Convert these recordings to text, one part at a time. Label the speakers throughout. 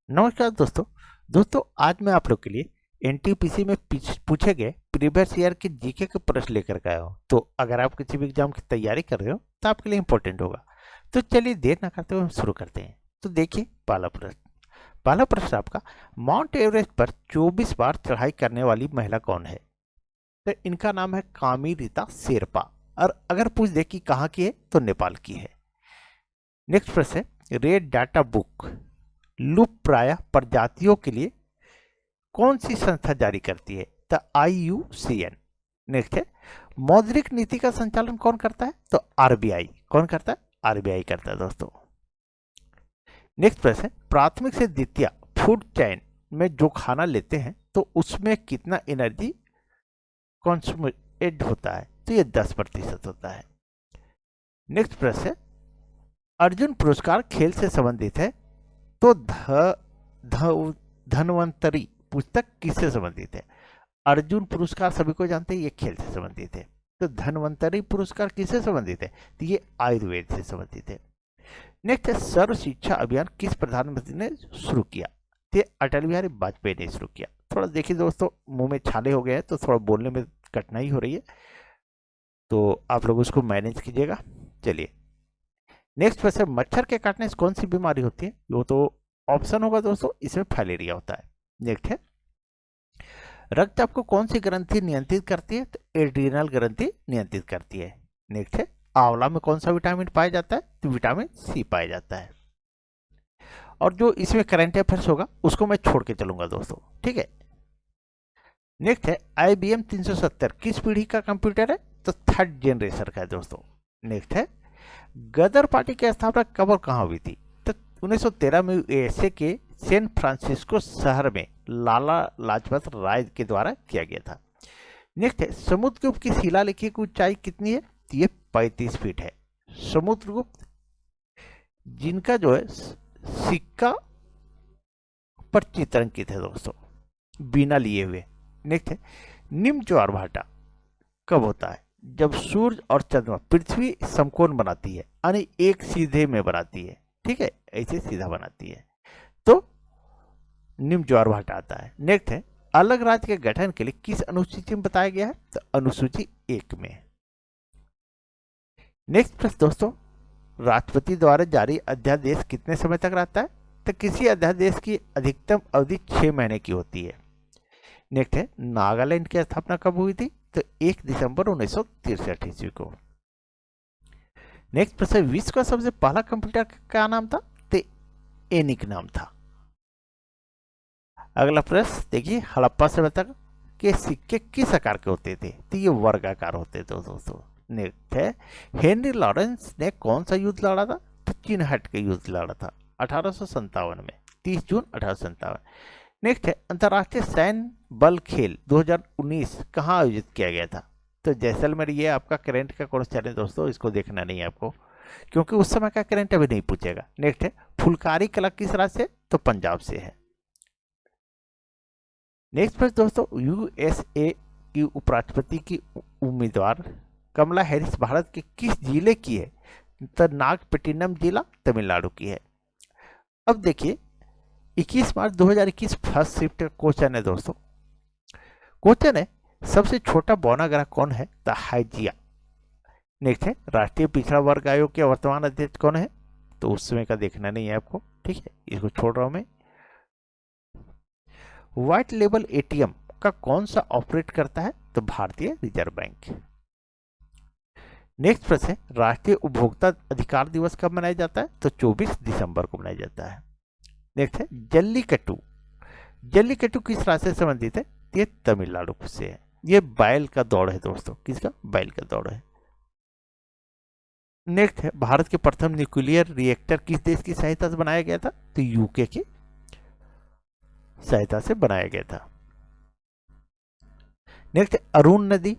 Speaker 1: नमस्कार दोस्तों। आज मैं आप लोग के लिए एनटीपीसी में पूछे गए प्रीवियस ईयर के जीके के प्रश्न लेकर के आया हूँ। तो अगर आप किसी भी एग्जाम की तैयारी कर रहे हो तो आपके लिए इंपॉर्टेंट होगा। तो चलिए देर ना करते हुए हम शुरू करते हैं। तो देखिए पहला प्रश्न आपका, माउंट एवरेस्ट पर 24 बार चढ़ाई करने वाली महिला कौन है? तो इनका नाम है कामी रीता शेरपा। और अगर पूछ दे कि कहाँ की है तो नेपाल की है। नेक्स्ट प्रश्न है, रेड डाटा बुक लुप्त प्राय प्रजातियों के लिए कौन सी संस्था जारी करती है? The IUCN। नेक्स्ट है, मौद्रिक नीति का संचालन कौन करता है? तो आरबीआई। कौन करता है? आरबीआई करता है दोस्तों। नेक्स्ट प्रश्न है, प्राथमिक से द्वितीय फूड चेन में जो खाना लेते हैं तो उसमें कितना एनर्जी कंज्यूमेड होता है? तो ये 10% होता है। नेक्स्ट प्रश्न है, अर्जुन पुरस्कार खेल से संबंधित है तो धनवंतरी पुस्तक किससे संबंधित है? अर्जुन पुरस्कार सभी को जानते हैं, ये खेल से संबंधित है। तो धनवंतरी पुरस्कार किससे संबंधित है? तो ये आयुर्वेद से संबंधित है। नेक्स्ट है, सर्व शिक्षा अभियान किस प्रधानमंत्री ने शुरू किया? ये अटल बिहारी वाजपेयी ने शुरू किया। थोड़ा देखिए दोस्तों, मुंह में छाले हो गए हैं तो थोड़ा बोलने में कठिनाई हो रही है, तो आप लोग उसको मैनेज कीजिएगा। चलिए नेक्स्ट क्वेश्चन, मच्छर के काटने से कौन सी बीमारी होती है? वो तो ऑप्शन होगा दोस्तों, इसमें फाइलेरिया होता है। नेक्स्ट है, रक्तचाप को कौन सी ग्रंथि नियंत्रित करती है? तो एड्रीनल ग्रंथि नियंत्रित करती है। नेक्स्ट है, आंवला में कौन सा विटामिन पाया जाता है? तो विटामिन सी पाया जाता है। और जो इसमें करंट अफेयर्स होगा उसको मैं छोड़ के चलूंगा दोस्तों, ठीक है। नेक्स्ट है, IBM 370 किस पीढ़ी का कंप्यूटर है? तो थर्ड जनरेशन का है दोस्तों। नेक्स्ट है, गदर पार्टी की स्थापना कब और कहाँ हुई थी? तो 1913 में USA के सैन फ्रांसिस्को शहर में लाला लाजपत राय के द्वारा किया गया था। नेक्स्ट है, समुद्रगुप्त की शिलालेखी की ऊंचाई कितनी है? तो ये 35 फीट है। समुद्रगुप्त जिनका जो है सिक्का पर चित्रांकित है दोस्तों, बिना लिए हुए। नेक्स्ट है, निम्न ज्वार भाटा कब होता है? जब सूर्य और चंद्रमा पृथ्वी समकोण बनाती है, यानी एक सीधे में बनाती है, ठीक है, ऐसे सीधा बनाती है तो निम्न ज्वार भाटा आता है। नेक्स्ट है, अलग राज्य के गठन के लिए किस अनुसूची में बताया गया है? तो अनुसूची 1 में। नेक्स्ट प्रश्न दोस्तों, राष्ट्रपति द्वारा जारी अध्यादेश कितने समय तक रहता है? तो किसी अध्यादेश की अधिकतम अवधि 6 महीने की होती है। नेक्स्ट है, नागालैंड की स्थापना कब हुई थी? तो 1 दिसंबर 1963 ईस्वी को। नेक्स्ट प्रश्न, विश्व का सबसे पहला कंप्यूटर का नाम था? तो एनिक नाम था। अगला प्रश्न देखिए, हड़प्पा सभ्यता के सिक्के किस आकार के होते थे? तो ये वर्गाकार होते थे दोस्तों। नेक्स्ट है, हेनरी लॉरेंस ने कौन सा युद्ध लड़ा था? तो चिन्हट के युद्ध लड़ा था 1857 में, 30 जून 1857। नेक्स्ट है, अंतर्राष्ट्रीय सैन्य बल खेल 2019 कहाँ आयोजित किया गया था? तो जैसलमेर। ये आपका करंट का क्वेश्चन है दोस्तों, इसको देखना नहीं है आपको, क्योंकि उस समय का करंट अभी नहीं पूछेगा। नेक्स्ट है, फुलकारी कला किस राज्य से? तो पंजाब से है। नेक्स्ट प्रश्न दोस्तों, USA की उपराष्ट्रपति की उम्मीदवार कमला हैरिस भारत के किस जिले की है? तो नागपट्टिनम जिला तमिलनाडु की है। अब देखिए 21 मार्च 2021 फर्स्ट शिफ्ट का क्वेश्चन है दोस्तों। क्वेश्चन है, सबसे छोटा बौना ग्रह कौन है? The Hygia. नेक्स्ट है, राष्ट्रीय पिछड़ा वर्ग आयोग के वर्तमान अध्यक्ष कौन है? तो उस समय का देखना नहीं है आपको, ठीक है, इसको छोड़ रहा हूं मैं। व्हाइट लेबल ATM का कौन सा ऑपरेट करता है? तो भारतीय रिजर्व बैंक। नेक्स्ट प्रश्न है, राष्ट्रीय उपभोक्ता अधिकार दिवस कब मनाया जाता है? तो 24 दिसंबर को मनाया जाता है। नेक्स्ट है, जल्लीकट्टू। जल्लीकट्टू किस राज्य से संबंधित है? ये तमिलनाडु से है। ये बैल का दौड़ है दोस्तों। किसका? बैल का दौड़ है। नेक्स्ट है, भारत के प्रथम न्यूक्लियर रिएक्टर किस देश की सहायता से बनाया गया था? तो यूके की सहायता से बनाया गया था। नेक्स्ट, अरुण नदी,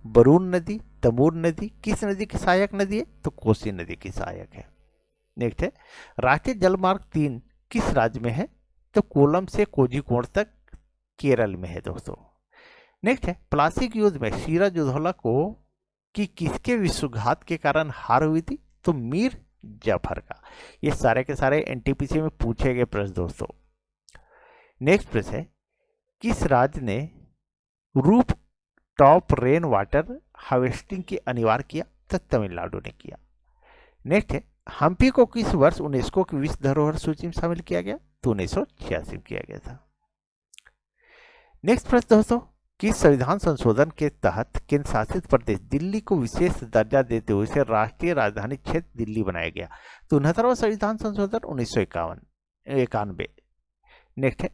Speaker 1: बरून नदी, तमूर नदी किस नदी की सहायक नदी है? तो कोसी नदी की सहायक है। नेक्स्ट है, राष्ट्रीय जलमार्ग 3 किस राज्य में है? तो कोलम से कोझिकोड तक केरल में है दोस्तों। नेक्स्ट है, प्लासी युद्ध में सिराज उदौला को कि किसके विश्वघात के कारण हार हुई थी? तो मीर जाफर का। ये सारे के सारे NTPC में पूछे गए प्रश्न दोस्तों। नेक्स्ट प्रश्न है, किस राज्य ने roof top rain water harvesting की अनिवार्य किया? तो तमिलनाडु ने किया। नेक्स्ट है, हम्पी को किस वर्ष यूनेस्को की विश्व धरोहर सूची में शामिल किया गया? तो 1986 में किया गया था। नेक्स्ट प्रश्न दोस्तों, किस संविधान संशोधन के तहत केंद्र शासित प्रदेश दिल्ली को विशेष दर्जा देते हुए इसे राष्ट्रीय राजधानी क्षेत्र दिल्ली बनाया गया? तो 69वां संविधान संशोधन 1991। नेक्स्ट है,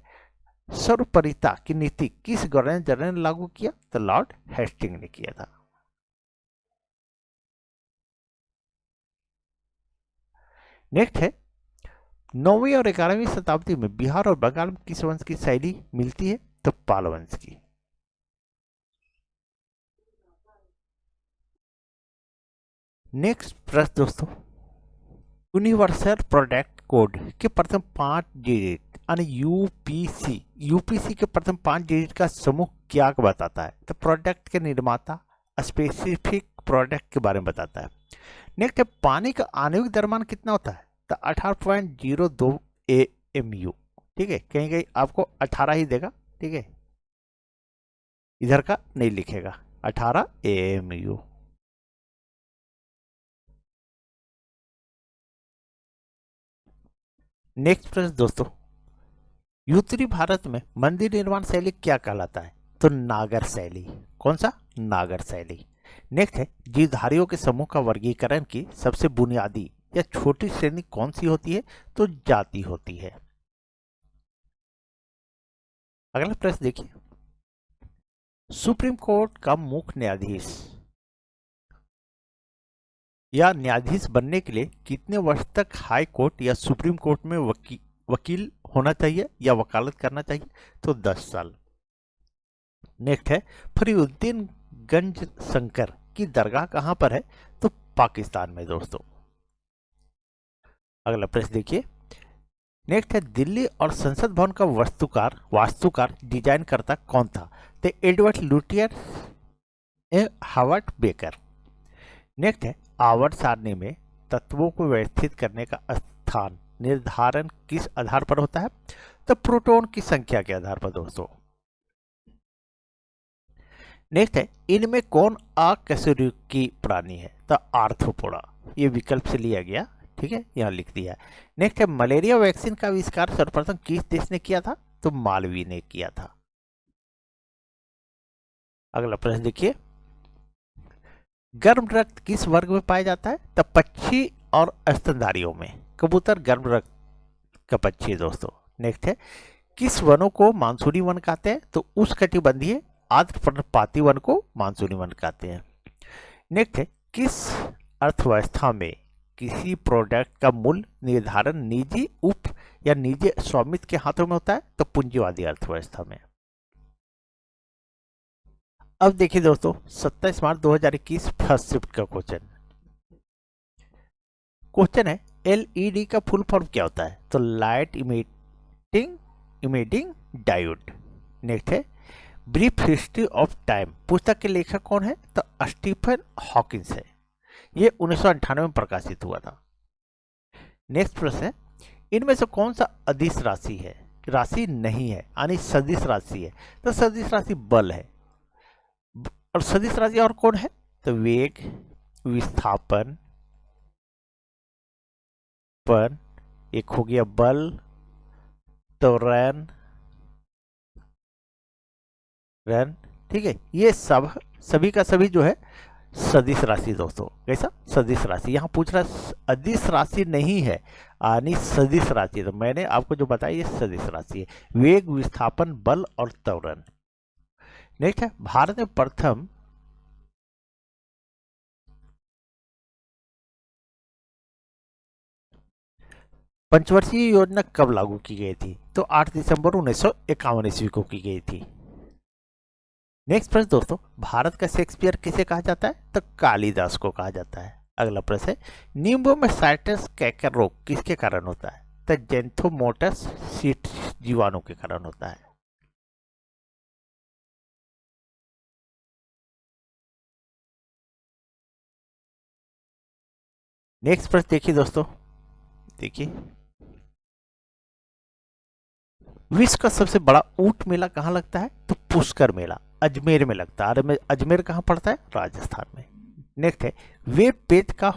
Speaker 1: सर्वोपरिता की नीति किस गवर्नर जनरल ने लागू किया? तो लॉर्ड हेस्टिंग ने किया था। नेक्स्ट है, 9वीं और 11वीं शताब्दी में बिहार और बंगाल में किस वंश की शैली मिलती है? तो पाल वंश की। नेक्स्ट प्रश्न दोस्तों, यूनिवर्सल प्रोडक्ट कोड के प्रथम 5 डिजिट यानी यूपीसी के प्रथम 5 डिजिट का समूह क्या बताता है? तो प्रोडक्ट के निर्माता स्पेसिफिक प्रोडक्ट के बारे में बताता है। नेक्स्ट है, पानी का आणविक द्रव्यमान कितना होता है? तो 18.02 AMU। ठीक है, कहीं कहीं आपको 18 ही देगा, ठीक है, इधर का नहीं लिखेगा, 18 AMU। नेक्स्ट प्रश्न दोस्तों, उत्तरी भारत में मंदिर निर्माण शैली क्या कहलाता है? तो नागर शैली। कौन सा? नागर शैली। नेक्स्ट है, जीवधारियों के समूह का वर्गीकरण की सबसे बुनियादी या छोटी श्रेणी कौन सी होती है? तो जाति होती है। अगला प्रश्न देखिए, सुप्रीम कोर्ट का मुख्य न्यायाधीश या न्यायाधीश बनने के लिए कितने वर्ष तक हाई कोर्ट या सुप्रीम कोर्ट में वकील होना चाहिए या वकालत करना चाहिए? तो 10 साल। नेक्स्ट है, फरीउद्दीन गंज शंकर की दरगाह कहां पर है? तो पाकिस्तान में दोस्तों। अगला प्रश्न देखिए, नेक्स्ट है, दिल्ली और संसद भवन का वास्तुकार डिजाइन करता कौन था? तो एडवर्ड लुटियर हावर्ड बेकर। नेक्स्ट है, आवर्त सारणी में तत्वों को व्यवस्थित करने का स्थान निर्धारण किस आधार पर होता है? तो प्रोटॉन की संख्या के आधार पर दोस्तों। नेक्स्ट है, इनमें कौन अकशेरुकी प्राणी है? तो आर्थ्रोपोडा। ये विकल्प से लिया गया, ठीक है, यहां लिख दिया। नेक्स्ट है, मलेरिया वैक्सीन का आविष्कार सर्वप्रथम किस देश ने किया था? तो मालवी ने किया था। अगला प्रश्न देखिए, गर्म रक्त किस वर्ग में पाया जाता है? तो पक्षी और स्तनधारियों में। कबूतर गर्म रक्त का पक्षी है दोस्तों। नेक्स्ट है, किस वनों को मानसूनी वन कहते हैं? तो उष्णकटिबंधीय आर्द्र पर्णपाती वन को मानसूनी वन कहते हैं। नेक्स्ट है, किस अर्थव्यवस्था में किसी प्रोडक्ट का मूल्य निर्धारण निजी उप या निजी स्वामित्व के हाथों में होता है? तो पूंजीवादी अर्थव्यवस्था में। अब देखिए दोस्तों, 27 मार्च 2021 फर्स्ट शिफ्ट का क्वेश्चन है, एलईडी का फुल फॉर्म क्या होता है? तो लाइट इमेजिंग डायोड। नेक्स्ट है, ब्रीफ हिस्ट्री ऑफ टाइम पुस्तक के लेखक कौन है? तो स्टीफन हॉकिंस है। ये 1998 में प्रकाशित हुआ था। नेक्स्ट प्रश्न है, इनमें से कौन सा अदिश राशि नहीं है यानी सदिश राशि है? तो सदिश राशि बल है। और सदिश राशि और कौन है? तो वेग, विस्थापन, पर एक हो गया बल, त्वरण, रन, ठीक है, ये सभी का सभी जो है सदिश राशि दोस्तों। कैसा? सदिश राशि। यहां पूछ रहा अदिश राशि नहीं है यानी सदिश राशि, तो मैंने आपको जो बताया ये सदिश राशि है। वेग, विस्थापन, बल और त्वरण। नेक्स्ट है, भारत में प्रथम पंचवर्षीय योजना कब लागू की गई थी? तो 8 दिसंबर 1951 ईस्वी को की गई थी। नेक्स्ट प्रश्न दोस्तों, भारत का शेक्सपियर किसे कहा जाता है? तो कालिदास को कहा जाता है। अगला प्रश्न है, नींबू में साइट्रस कैकर रोग किसके कारण होता है? तो जेंथोमोटस सीट जीवाणु के कारण होता है। नेक्स्ट प्रश्न देखिए दोस्तों, देखिए विश्व का सबसे बड़ा ऊंट मेला कहाँ लगता है? तो पुष्कर मेला अजमेर में लगता है। और अजमेर कहाँ पड़ता है? राजस्थान में। नेक्स्ट है, वेब पेज का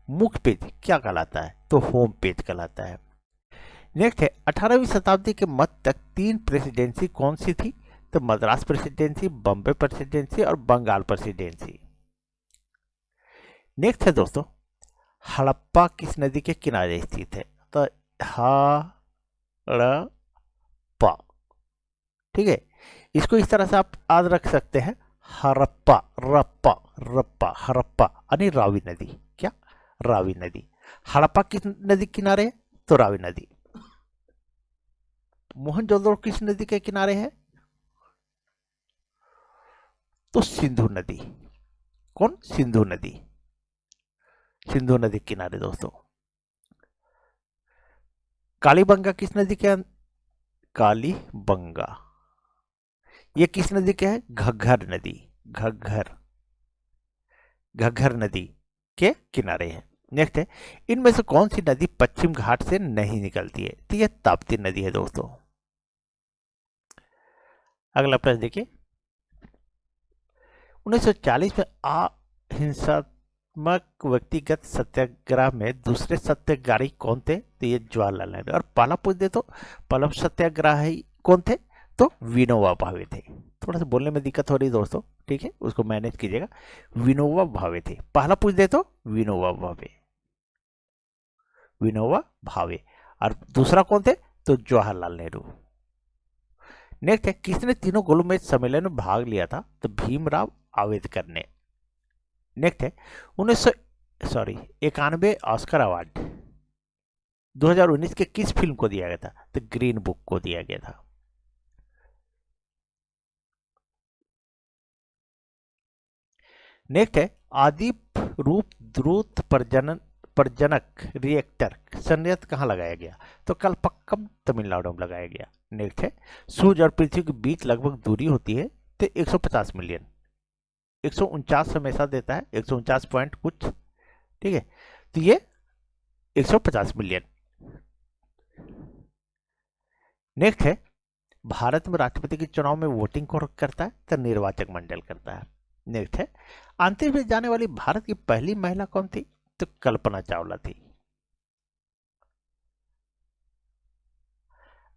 Speaker 1: मुख्य पेज क्या कहलाता है? तो होम पेज कहलाता है। नेक्स्ट है, 18वीं शताब्दी के मध्य तक 3 प्रेसिडेंसी कौन सी थी? तो मद्रास प्रेसिडेंसी, बॉम्बे प्रेसिडेंसी और बंगाल प्रेसिडेंसी। नेक्स्ट है दोस्तों, हड़प्पा किस नदी के किनारे स्थित है? तो हड़प्पा, ठीक है। इसको इस तरह से आप याद रख सकते हैं, हड़प्पा, रप्पा रप्पा, हड़प्पा यानी रावी नदी। क्या? रावी नदी। हड़प्पा किस नदी किनारे है? तो रावी नदी। मोहनजोदड़ो किस नदी के किनारे है? तो सिंधु नदी। कौन? सिंधु नदी। सिंधु नदी के किनारे दोस्तों। कालीबंगा किस नदी के? कालीबंगा ये किस नदी के है? घग्घर नदी। घग्घर, घग्घर नदी के किनारे है। नेक्स्ट है, इनमें से कौन सी नदी पश्चिम घाट से नहीं निकलती है? तो यह ताप्ती नदी है दोस्तों। अगला प्रश्न देखिए, 1940 में अहिंसात्मक व्यक्तिगत सत्याग्रह में दूसरे सत्याग्रही कौन थे? तो ये जवाहरलाल नेहरू। और पहला पूछ दे तो पहला सत्याग्रही कौन थे? तो विनोबा भावे थे। थोड़ा सा बोलने में दिक्कत हो रही है दोस्तों, ठीक है, उसको मैनेज कीजिएगा। विनोबा भावे थे। पहला पूछ दे तो विनोबा भावे, विनोबा भावे। और दूसरा कौन थे? तो जवाहरलाल नेहरू। नेक्स्ट है, किसने तीनों गोलमेज सम्मेलन में भाग लिया था? तो भीमराव आंबेडकर ने। नेक्स्ट है, 91 ऑस्कर अवार्ड 2019 के किस फिल्म को दिया गया था? तो ग्रीन बुक को दिया गया था। नेक्स्ट है, आदि रूप द्रुत प्रजनक रिएक्टर संयंत्र कहाँ लगाया गया? तो कलपक्कम तमिलनाडु में लगाया गया। नेक्स्ट है, सूर्य और पृथ्वी के बीच लगभग दूरी होती है तो 150 मिलियन, 149 हमेशा देता है, 149 पॉइंट कुछ, ठीक है, तो ये 150 मिलियन। नेक्स्ट है, भारत में राष्ट्रपति के चुनाव में वोटिंग कौन करता है? तो निर्वाचक मंडल करता है। नेक्स्ट है, अंतरिक्ष में जाने वाली भारत की पहली महिला कौन थी? तो कल्पना चावला थी।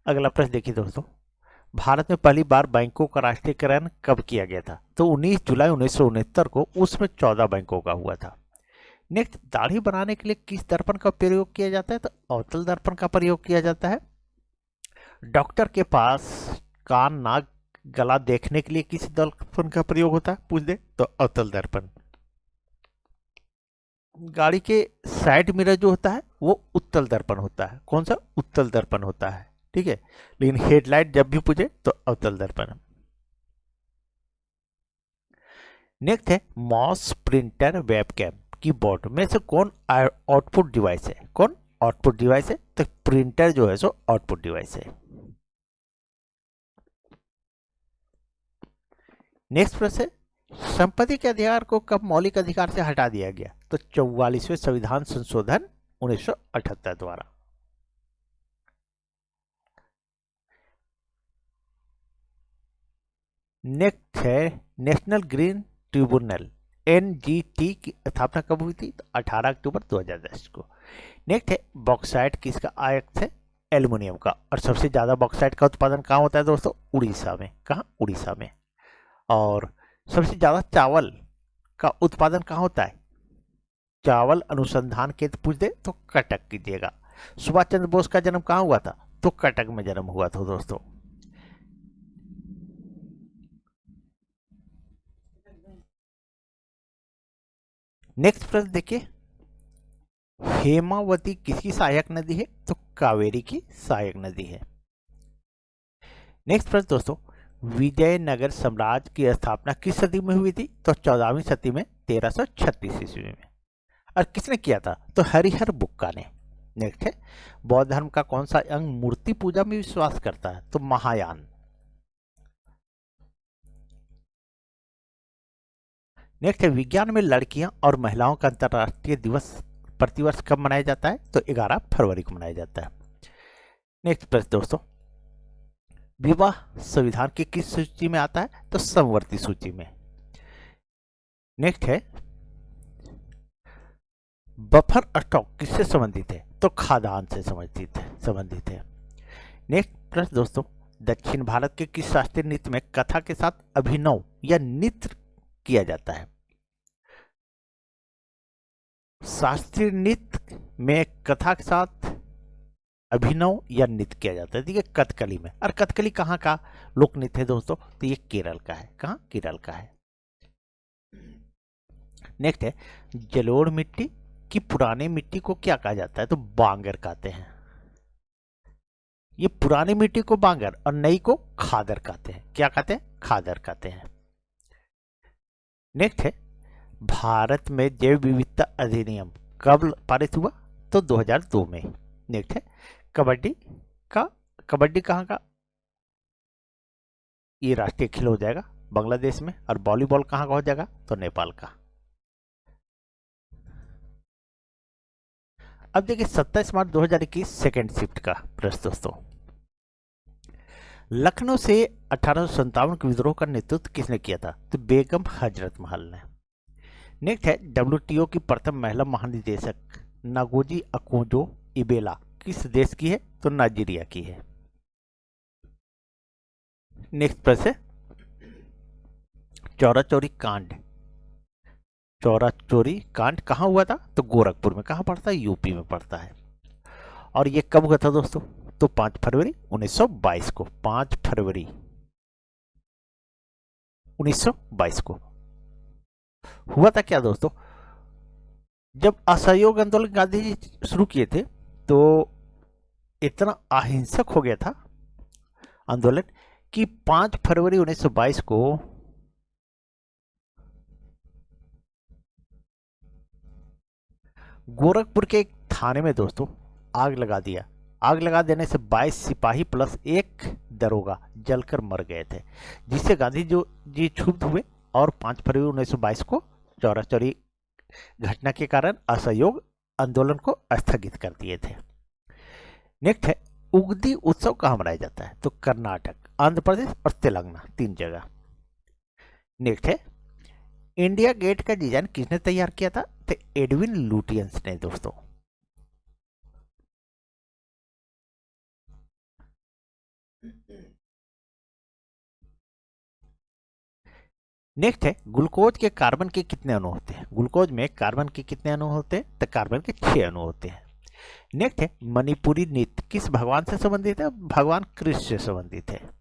Speaker 1: अगला प्रश्न देखिए दोस्तों, भारत में पहली बार बैंकों का राष्ट्रीयकरण कब किया गया था? तो 19 जुलाई 1969 को, उसमें 14 बैंकों का हुआ था। नेक्स्ट, दाढ़ी बनाने के लिए किस दर्पण का प्रयोग किया जाता है? तो अवतल दर्पण का प्रयोग किया जाता है। डॉक्टर के पास कान, नाक, गला देखने के लिए किस दर्पण का प्रयोग होता है? पूछ दे तो अवतल दर्पण। गाड़ी के साइड मिरर जो होता है वो उत्तल दर्पण होता है। कौन सा? उत्तल दर्पण होता है, ठीक है। लेकिन हेडलाइट जब भी पूछे तो अवतल दर्पण। नेक्स्ट है, माउस, प्रिंटर, वेबकैम, कीबोर्ड में से कौन आउटपुट डिवाइस है? कौन आउटपुट डिवाइस है? तो प्रिंटर जो है सो आउटपुट डिवाइस है। नेक्स्ट प्रश्न है, संपत्ति के अधिकार को कब मौलिक अधिकार से हटा दिया गया? तो 44वें संविधान संशोधन 1978 द्वारा। नेक्स्ट है, नेशनल ग्रीन ट्रिब्यूनल एनजीटी की स्थापना कब हुई थी? तो 18 अक्टूबर 2010 को। नेक्स्ट है, बॉक्साइट किसका आयत है? एल्युमिनियम का। और सबसे ज्यादा बॉक्साइट का उत्पादन कहाँ होता है दोस्तों? उड़ीसा में। कहाँ? उड़ीसा में। और सबसे ज्यादा चावल का उत्पादन कहाँ होता है? चावल अनुसंधान केंद्र पूछ दे तो कटक कीजिएगा। सुभाष चंद्र बोस का जन्म कहाँ हुआ था? तो कटक में जन्म हुआ था दोस्तों। नेक्स्ट प्रश्न देखिए, हेमावती किसकी सहायक नदी है? तो कावेरी की सहायक नदी है। नेक्स्ट प्रश्न दोस्तों, विजयनगर साम्राज्य की स्थापना किस सदी में हुई थी? तो 14वीं सदी में, 1336 ईस्वी में। और किसने किया था? तो हरिहर बुक्का ने। नेक्स्ट है, बौद्ध धर्म का कौन सा अंग मूर्ति पूजा में विश्वास करता है? तो महायान। नेक्स्ट है, विज्ञान में लड़कियां और महिलाओं का अंतरराष्ट्रीय दिवस प्रतिवर्ष कब मनाया जाता है? तो 11 फरवरी को मनाया जाता है। नेक्स्ट प्रश्न दोस्तों, विवाह संविधान की किस सूची में आता है? तो समवर्ती सूची में। नेक्स्ट है बफर स्टॉक किससे संबंधित है? तो खाद्यान्न से संबंधित है। नेक्स्ट प्रश्न दोस्तों, दक्षिण भारत के किस शास्त्रीय नृत्य में कथा के साथ अभिनव या नृत्य किया जाता है? शास्त्रीय नृत्य में कथा के साथ अभिनव या नृत्य किया जाता है, ठीक है, कथकली में। और कथकली कहाँ का लोक नृत्य है दोस्तों? तो ये केरल का है। कहाँ? केरल का है। नेक्स्ट है जलोढ़ मिट्टी की पुरानी मिट्टी को क्या कहा जाता है? तो बांगर कहते हैं। ये पुरानी मिट्टी को बांगर और नई को खादर कहते हैं। क्या कहते हैं? खादर कहते हैं। नेक्स्ट है भारत में जैव विविधता अधिनियम कब पारित हुआ? तो 2002 में। नेक्स्ट है कबड्डी कहाँ का? ये राष्ट्रीय खेल हो जाएगा बांग्लादेश में। और वॉलीबॉल कहाँ का हो जाएगा? तो नेपाल का। अब देखिए 27 मार्च 2021 सेकेंड शिफ्ट का प्रश्न दोस्तों, लखनऊ से 1857 के विद्रोह का नेतृत्व किसने किया था? तो बेगम हजरत महल ने। नेक्स्ट है WTO की प्रथम महिला महानिदेशक नागोजी अकोंजो इबेला किस देश की है? तो नाइजीरिया की है। नेक्स्ट प्रश्न चौरा चोरी कांड कहाँ हुआ था? तो गोरखपुर में। कहाँ पड़ता है? यूपी में पड़ता है। और ये कब हुआ था दोस्तों? तो 5 फरवरी 1922 को। 5 फरवरी 1922 को हुआ था। क्या दोस्तों, जब असहयोग आंदोलन गांधी जी शुरू किए थे तो इतना अहिंसक हो गया था आंदोलन कि 5 फरवरी 1922 को गोरखपुर के एक थाने में दोस्तों आग लगा दिया। आग लगा देने से 22 सिपाही प्लस एक दरोगा जलकर मर गए थे, जिससे गांधी जी क्षुब्ध हुए और 5 फरवरी 1922 को चौरा चौरी घटना के कारण असहयोग आंदोलन को स्थगित कर दिए थे। नेक्स्ट है उगदी उत्सव कहाँ मनाया जाता है? तो कर्नाटक, आंध्र प्रदेश और तेलंगाना, 3 जगह। नेक्स्ट है इंडिया गेट का डिजाइन किसने तैयार किया था? तो एडविन लुटियंस ने दोस्तों। नेक्स्ट है ग्लूकोज के कार्बन के कितने अणु होते हैं? ग्लूकोज में कार्बन के कितने अणु होते हैं? तो कार्बन के 6 अणु होते हैं। नेक्स्ट है मणिपुरी नृत्य किस भगवान से संबंधित है? भगवान कृष्ण से संबंधित है।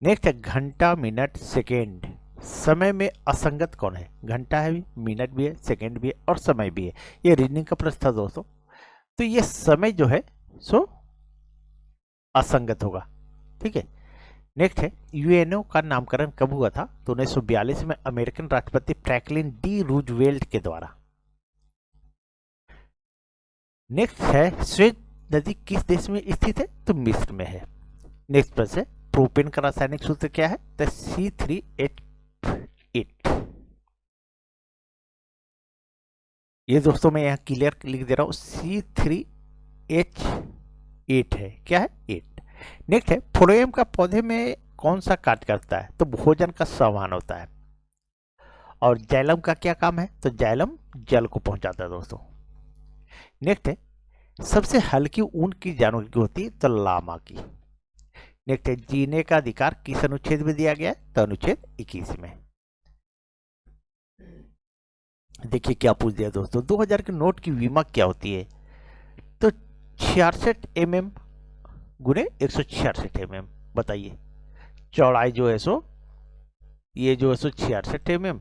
Speaker 1: नेक्स्ट है घंटा मिनट सेकेंड समय में असंगत कौन है? घंटा है भी, मिनट भी है, सेकेंड भी है और समय भी है। ये रीजनिंग का प्रश्न था दोस्तों। तो ये समय जो है सो असंगत होगा, ठीक है। नेक्स्ट है यूएनओ का नामकरण कब हुआ था? तो 1942 में अमेरिकन राष्ट्रपति फ्रैंकलिन डी रूजवेल्ट के द्वारा। नेक्स्ट है स्वेज नदी किस देश में स्थित है? तो मिस्र में है। नेक्स्ट प्रश्न है प्रोपेन का रासायनिक सूत्र क्या है? तो C3H8। ये दोस्तों मैं यहाँ क्लियर लिख दे रहा हूँ, C3H8 है। क्या है? 8। नेक्स्ट है फ्लोएम का पौधे में कौन सा कार्य करता है? तो भोजन का संवहन होता है। और जाइलम का क्या काम है? तो जाइलम जल को पहुंचाता है दोस्तों। नेक्स्ट है सबसे हल्की ऊन की जानवर की होती है? तो लामा की। नेक्स्ट है जीने का अधिकार किस अनुच्छेद में दिया गया है? तो अनुच्छेद 21 में। देखिए क्या पूछ दिया दोस्तों, 2000 के नोट की विमा क्या होती है? तो 66 mm गुने 166 mm। बताइए चौड़ाई जो है सो ये जो है सो 66 mm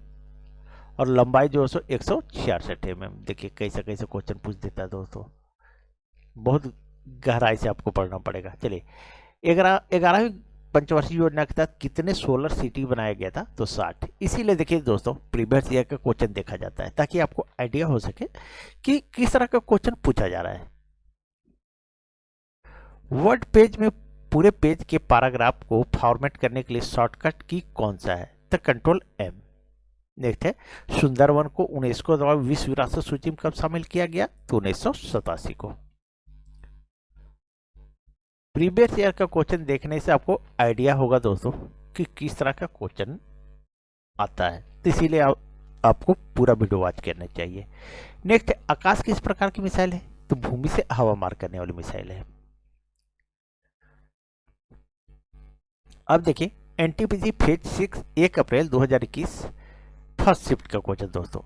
Speaker 1: और लंबाई जो है सो 166 mm। देखिए कैसे कैसे क्वेश्चन पूछ देता है दोस्तों, बहुत गहराई से आपको पढ़ना पड़ेगा। चलिए 11वीं पंचवर्षीय योजना के तहत कितने सोलर सिटी बनाया गया था? तो 60। इसीलिए देखिए दोस्तों प्रीवियस ईयर का क्वेश्चन देखा जाता है ताकि आपको आइडिया हो सके कि किस तरह का क्वेश्चन पूछा जा रहा है। वर्ड पेज में पूरे पेज के पैराग्राफ को फॉर्मेट करने के लिए शॉर्टकट की कौन सा है? तो Ctrl M। नेक्स्ट है सुंदरवन को यूनेस्को द्वारा विश्व विरासत सूची में कब शामिल किया गया? तो 1987 को। प्रीवियस ईयर का क्वेश्चन देखने से आपको आइडिया होगा दोस्तों कि किस तरह का क्वेश्चन आता है, तो इसीलिए आपको पूरा वीडियो वॉच करना चाहिए। नेक्स्ट, आकाश किस प्रकार की मिसाइल है? तो भूमि से हवा मार करने वाली मिसाइल है। अब देखिए एनटीपीसी फेज 6 1 अप्रैल 2021 फर्स्ट शिफ्ट का क्वेश्चन दोस्तों,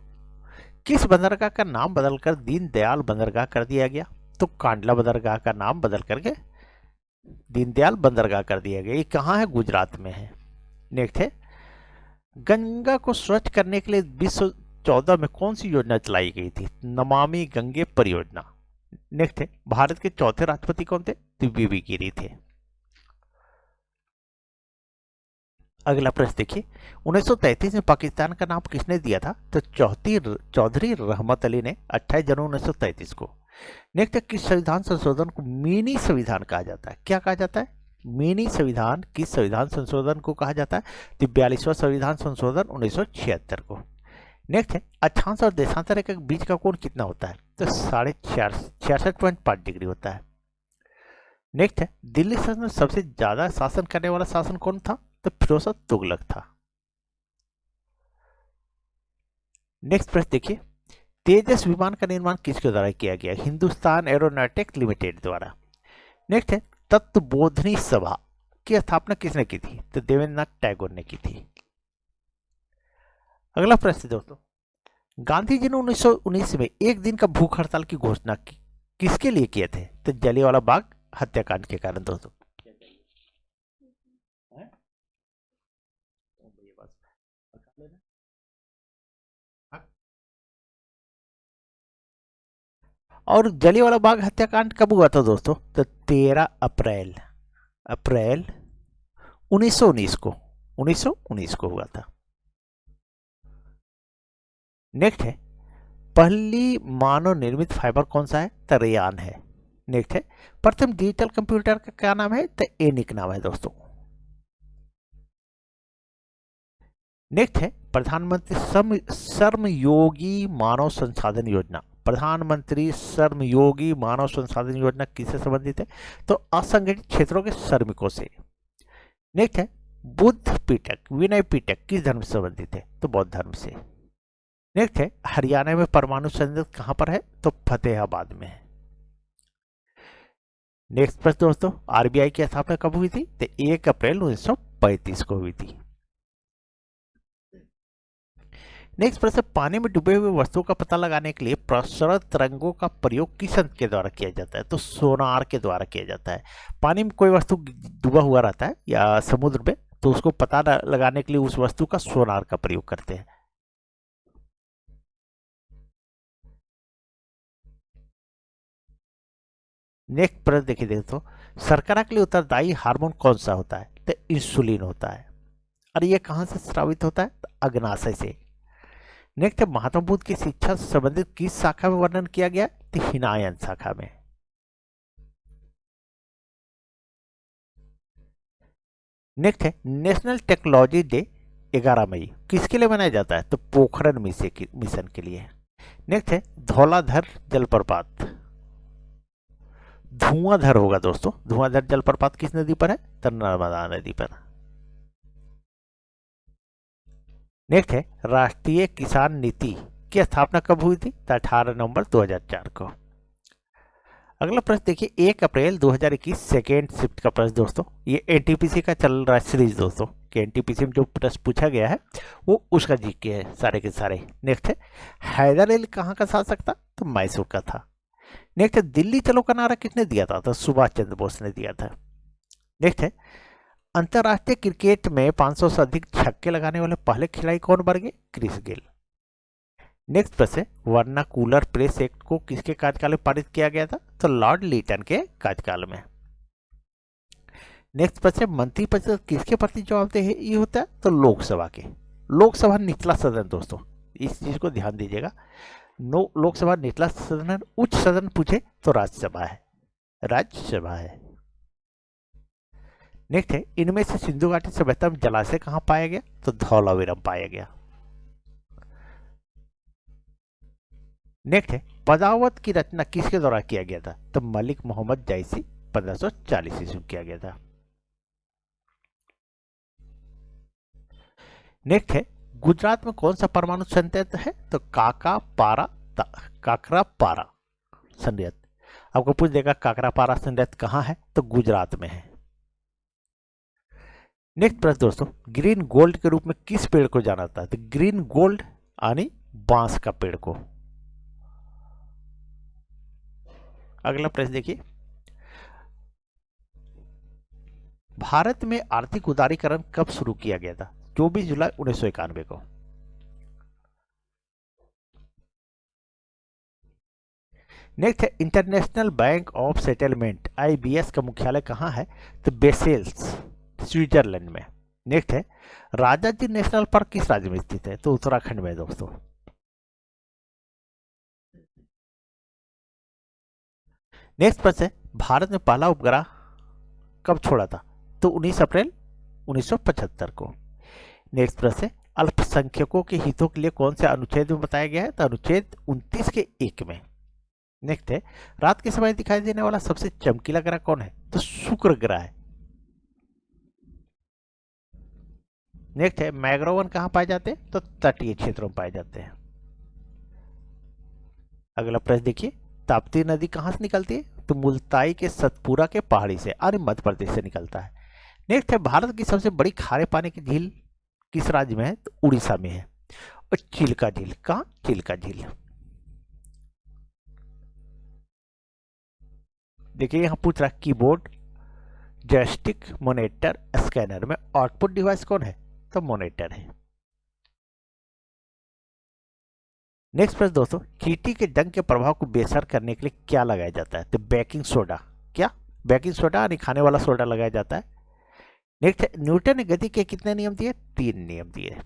Speaker 1: किस बंदरगाह का नाम बदलकर दीनदयाल बंदरगाह कर दिया गया? तो कांडला बंदरगाह का नाम बदल करके दीनदयाल बंदरगाह कर दिया गया। ये कहाँ है? गुजरात में है। नेक्स्ट है गंगा को स्वच्छ करने के लिए 2014 में कौन सी योजना चलाई गई थी? नमामि गंगे परियोजना। नेक्स्ट है भारत के चौथे राष्ट्रपति कौन थे? तो बीबी गिरी थे। अगला प्रश्न देखिए 1933 में पाकिस्तान का नाम किसने दिया था? तो चौधरी रहमत अली ने 28 जनवरी 1933 को। नेक्स्ट, किस संविधान संशोधन को मिनी संविधान कहा जाता है? क्या कहा जाता है? मिनी संविधान। किस संविधान संशोधन को कहा जाता है? तो 42वां संविधान संशोधन 1976 को। नेक्स्ट है अक्षांश और देशांतर रेखा के बीच का कोण कितना होता है? तो 66.5 डिग्री होता है। नेक्स्ट है दिल्ली सल्तनत में सबसे ज्यादा शासन करने वाला शासन कौन था? तो फिरोज तुगलक था। नेक्स्ट प्रश्न देखिए तेजस विमान का निर्माण किसके द्वारा किया गया? हिंदुस्तान एरोनॉटिक्स लिमिटेड द्वारा। नेक्स्ट है तत्वबोधिनी सभा की स्थापना किसने की थी? तो देवेंद्रनाथ टैगोर ने की थी। अगला प्रश्न दोस्तों गांधी जी ने 1919 में एक दिन का भूख हड़ताल की घोषणा की किसके लिए किए थे? तो जलियांवाला बाग हत्याकांड के कारण दोस्तों। और जलियांवाला बाग हत्याकांड कब हुआ था दोस्तों? तो 13 अप्रैल 1919 को हुआ था। नेक्स्ट है पहली मानव निर्मित फाइबर कौन सा है? तो रेयान है। नेक्स्ट है प्रथम डिजिटल कंप्यूटर का क्या नाम है? तो एनिक नाम है दोस्तों। नेक्स्ट है प्रधानमंत्री श्रमयोगी मानव संसाधन योजना। प्रधानमंत्री श्रमयोगी मानव संसाधन योजना किससे संबंधित है? तो असंगठित क्षेत्रों के श्रमिकों से। नेक्स्ट है बुद्ध पीटक विनय पीटक किस धर्म से संबंधित है? तो बौद्ध धर्म से। नेक्स्ट है हरियाणा में परमाणु संयंत्र कहां पर है? तो फतेहाबाद में है। नेक्स्ट प्रश्न दोस्तों आरबीआई की स्थापना कब हुई थी? तो 1 अप्रैल 1935 को हुई थी। नेक्स्ट प्रश्न पानी में डूबे हुए वस्तुओं का पता लगाने के लिए प्रसरण तरंगों का प्रयोग किस यंत्र के द्वारा किया जाता है? तो सोनार के द्वारा किया जाता है। पानी में कोई वस्तु डूबा हुआ रहता है या समुद्र में तो उसको पता लगाने के लिए उस वस्तु का सोनार का प्रयोग करते हैं। नेक्स्ट प्रश्न देखिए दोस्तों शर्करा के लिए उत्तरदायी हार्मोन कौन सा होता है? तो इंसुलिन होता है। और ये कहां से स्रावित होता है? तो अग्नाशय से। नेक्स्ट है महात्मा बुद्ध की शिक्षा से संबंधित किस शाखा में वर्णन किया गया? तो हिनायन शाखा में। नेक्स्ट है नेशनल टेक्नोलॉजी डे 11 मई किसके लिए मनाया जाता है? तो पोखरण मिशन के लिए। नेक्स्ट है धौलाधर जलप्रपात धुआंधर होगा दोस्तों। धुआंधर जलप्रपात किस नदी पर है? तो नर्मदा नदी पर। नेक्स्ट है राष्ट्रीय किसान नीति की स्थापना कब हुई थी? तो 18 नवंबर 2004 को। अगला प्रश्न देखिए 1 अप्रैल 2021 सेकेंड शिफ्ट का प्रश्न दोस्तों। ये एनटीपीसी का चल रहा है सीरीज दोस्तों कि एनटीपीसी में जो प्रश्न पूछा गया है वो उसका जीके है सारे के सारे। नेक्स्ट है हैदर अली कहाँ का शासक था? तो मैसूर का था। नेक्स्ट है दिल्ली चलो का नारा किसने दिया था? तो सुभाष चंद्र बोस ने दिया था। नेक्स्ट है अंतरराष्ट्रीय क्रिकेट में 500 से अधिक छक्के लगाने वाले पहले खिलाड़ी कौन बन गए? Chris Gayle. नेक्स्ट प्रश्न है वर्नाकुलर प्रेस एक्ट को किसके कार्यकाल में पारित किया गया था? तो लॉर्ड लीटन के कार्यकाल में। नेक्स्ट प्रश्न है मंत्रिपरिषद किसके प्रति जवाबदेही होता है? तो लोकसभा के। लोकसभा निचला सदन दोस्तों, इस चीज को ध्यान दीजिएगा। लोकसभा निचला सदन, उच्च सदन पूछे तो राज्यसभा है। राज्यसभा है। नेक्स्ट है इनमें से सिंधु घाटी सभ्यता में जलाशय कहां पाया गया? तो धौलावीरम पाया गया। नेक्स्ट है बगावत की रचना किसके द्वारा किया गया था? तो मलिक मोहम्मद जायसी 1540 ईस्वी किया गया था। नेक्स्ट है गुजरात में कौन सा परमाणु संयंत्र है? तो काकरापारा संयंत्र। आपको पूछ देगा काकरापारा संयंत्र कहाँ है? तो गुजरात में है। नेक्स्ट प्रश्न दोस्तों, ग्रीन गोल्ड के रूप में किस पेड़ को जाना जाता है? तो ग्रीन गोल्ड यानी बांस का पेड़ को। अगला प्रश्न देखिए, भारत में आर्थिक उदारीकरण कब शुरू किया गया था? 24 जुलाई 1991 को। नेक्स्ट है international bank of settlement IBS का मुख्यालय कहां है? तो बेसेल्स स्विट्जरलैंड में। नेक्स्ट है राजाजी नेशनल पार्क किस राज्य में स्थित है? तो उत्तराखंड में दोस्तों। नेक्स्ट प्रश्न है भारत में पहला उपग्रह कब छोड़ा था? तो 19 अप्रैल 1975 को। नेक्स्ट प्रश्न है अल्पसंख्यकों के हितों के लिए कौन से अनुच्छेद में बताया गया है? तो अनुच्छेद 29 के 1 में। नेक्स्ट है रात के समय दिखाई देने वाला सबसे चमकीला ग्रह कौन है? तो शुक्र ग्रह है। नेक्स्ट है मैग्रोवन कहां पाए जाते हैं? तो तटीय क्षेत्रों में पाए जाते हैं। अगला प्रश्न देखिए, ताप्ती नदी कहां से निकलती है? तो मुल्ताई के सतपुरा के पहाड़ी से और मध्य प्रदेश से निकलता है। नेक्स्ट है भारत की सबसे बड़ी खारे पानी की झील किस राज्य में है? तो उड़ीसा में है। और चिल्का झील कहां? चिल्का झील। देखिए यहां पूछ रहा कीबोर्ड जॉयस्टिक मॉनिटर स्कैनर में आउटपुट डिवाइस कौन है? तो मॉनिटर है। नेक्स्ट प्रश्न दोस्तों, चींटी के डंक के प्रभाव को बेअसर करने के लिए क्या लगाया जाता है? तो बेकिंग सोडा। क्या? बेकिंग सोडा यानी खाने वाला सोडा लगाया जाता है। नेक्स्ट है न्यूटन ने गति के कितने नियम दिए? 3 नियम दिए।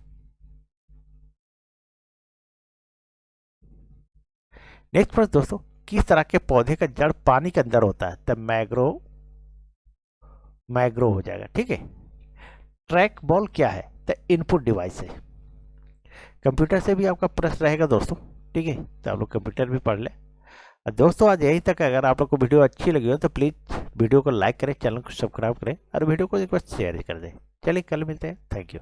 Speaker 1: नेक्स्ट प्रश्न दोस्तों, किस तरह के पौधे का जड़ पानी के अंदर होता है? तो मैग्रो हो जाएगा। ठीक है। ट्रैक बॉल क्या है? तो इनपुट डिवाइस है। कंप्यूटर से भी आपका प्रश्न रहेगा दोस्तों। ठीक है, तो आप लोग कंप्यूटर भी पढ़ लें। दोस्तों आज यहीं तक। अगर आप लोग को वीडियो अच्छी लगी हो तो प्लीज़ वीडियो को लाइक करें, चैनल को सब्सक्राइब करें और वीडियो को एक बार शेयर कर दें। चलिए कल मिलते हैं। Thank you.